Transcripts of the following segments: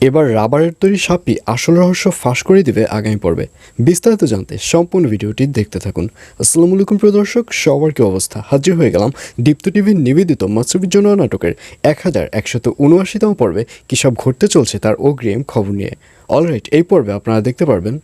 এবার রাবারের তৈরি সাপই আসল রহস্য ফাঁস করে দিবে আগামী পর্বে। বিস্তারিত জানতে সম্পূর্ণ ভিডিওটি দেখতে থাকুন। আসসালামু আলাইকুম প্রিয় দর্শক, সবার কি অবস্থা? হাজির হয়ে গেলাম দীপ্ত টিভির নিবেদিত মাশরাফির জন্য নাটকের 1179তম পর্বে কী সব ঘটতে চলছে তার অগ্রিম খবর নিয়ে। অলরাইট, এই পর্বে আপনারা দেখতে পারবেন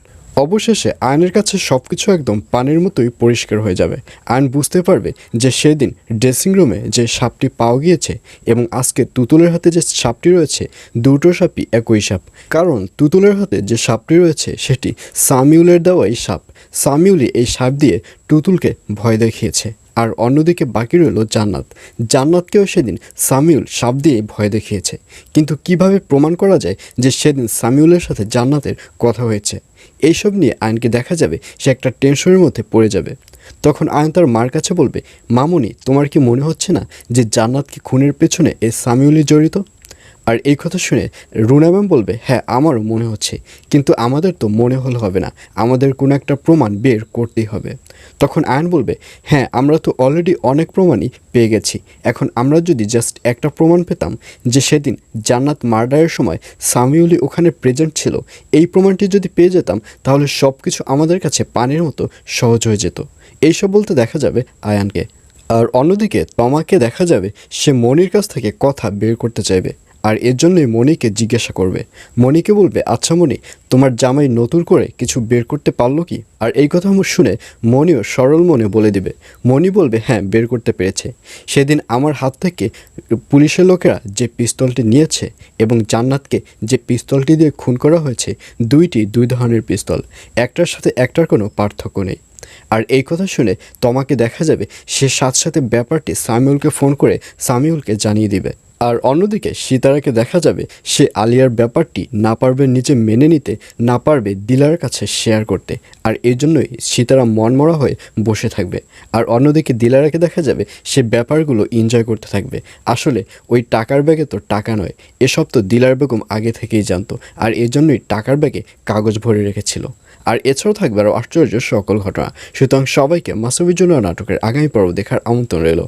অবশেষে আয়নের কাছে সবকিছু একদম পানির মতোই পরিষ্কার হয়ে যাবে। আয়ন বুঝতে পারবে যে সেদিন ড্রেসিং রুমে যে সাপটি পাওয়া গিয়েছে এবং আজকে তুতুলের হাতে যে সাপটি রয়েছে, দুটো সাপই একই সাপ। কারণ তুতুলের হাতে যে সাপটি রয়েছে সেটি সামিউলের দেওয়াই সাপ। সামিউলই এই সাপ দিয়ে তুতুলকে ভয় দেখিয়েছে। আর অন্যদিকে বাকি রইল জান্নাত। জান্নাতকেও সেদিন সামিউল সাপ দিয়ে ভয় দেখিয়েছে। কিন্তু কিভাবে প্রমাণ করা যায় যে সেদিন সামিউলের সাথে জান্নাতের কথা হয়েছে? এইসব নিয়ে আয়নকে দেখা যাবে সে একটা টেনশনের মধ্যে পড়ে যাবে। তখন আয়ন তার মার কাছে বলবে, মামুনি, তোমার কি মনে হচ্ছে না যে জান্নাতকে খুনের পেছনে এই সামিউলই জড়িত? আর এই কথা শুনে রুনা ম্যাম বলবে, হ্যাঁ আমারও মনে হচ্ছে, কিন্তু আমাদের তো মনে হলে হবে না, আমাদের কোনো একটা প্রমাণ বের করতেই হবে। তখন আয়ন বলবে, হ্যাঁ আমরা তো অলরেডি অনেক প্রমাণই পেয়ে গেছি, এখন আমরা যদি জাস্ট একটা প্রমাণ পেতাম যে সেদিন জান্নাত মার্ডারের সময় সামিউলি ওখানে প্রেজেন্ট ছিল, এই প্রমাণটি যদি পেয়ে যেতাম তাহলে সব কিছু আমাদের কাছে পানির মতো সহজ হয়ে যেত। এইসব বলতে দেখা যাবে আয়ানকে। আর অন্যদিকে তমাকে দেখা যাবে সে মনির কাছ থেকে কথা বের করতে চাইবে, আর এর জন্যই মনিকে জিজ্ঞাসা করবে। মনিকে বলবে, আচ্ছা মনি, তোমার জামাই নতুন করে কিছু বের করতে পারলো কি? আর এই কথা শুনে মনিও সরল মনে বলে দিবে। মনি বলবে, হ্যাঁ বের করতে পেরেছে। সেদিন আমার হাত থেকে পুলিশের লোকেরা যে পিস্তলটি নিয়েছে এবং জান্নাতকে যে পিস্তলটি দিয়ে খুন করা হয়েছে, দুই ধরনের পিস্তল, একটার সাথে একটার কোনো পার্থক্য নেই। আর এই কথা শুনে তোমাকে দেখা যাবে সে সাথে সাথে ব্যাপারটি সামিউলকে ফোন করে সামিউলকে জানিয়ে দিবে। আর অন্যদিকে সিতারাকে দেখা যাবে সে আলিয়ার ব্যাপারটি না পারবে নিজে মেনে নিতে, না পারবে দিলার কাছে শেয়ার করতে, আর এই জন্যই সিতারা মনমরা হয়ে বসে থাকবে। আর অন্যদিকে দিলারাকে দেখা যাবে সে ব্যাপারগুলো এনজয় করতে থাকবে। আসলে ওই টাকার ব্যাগে তো টাকা নয়, এসব তো দিলার বেগম আগে থেকেই জানতো, আর এই জন্যই টাকার ব্যাগে কাগজ ভরে রেখেছিল। আর এছাড়াও থাকবে আরও আশ্চর্য সকল ঘটনা। সুতরাং সবাইকে মাশরাফির জন্য নাটকের আগামী পর্ব দেখার আমন্ত্রণ রইল।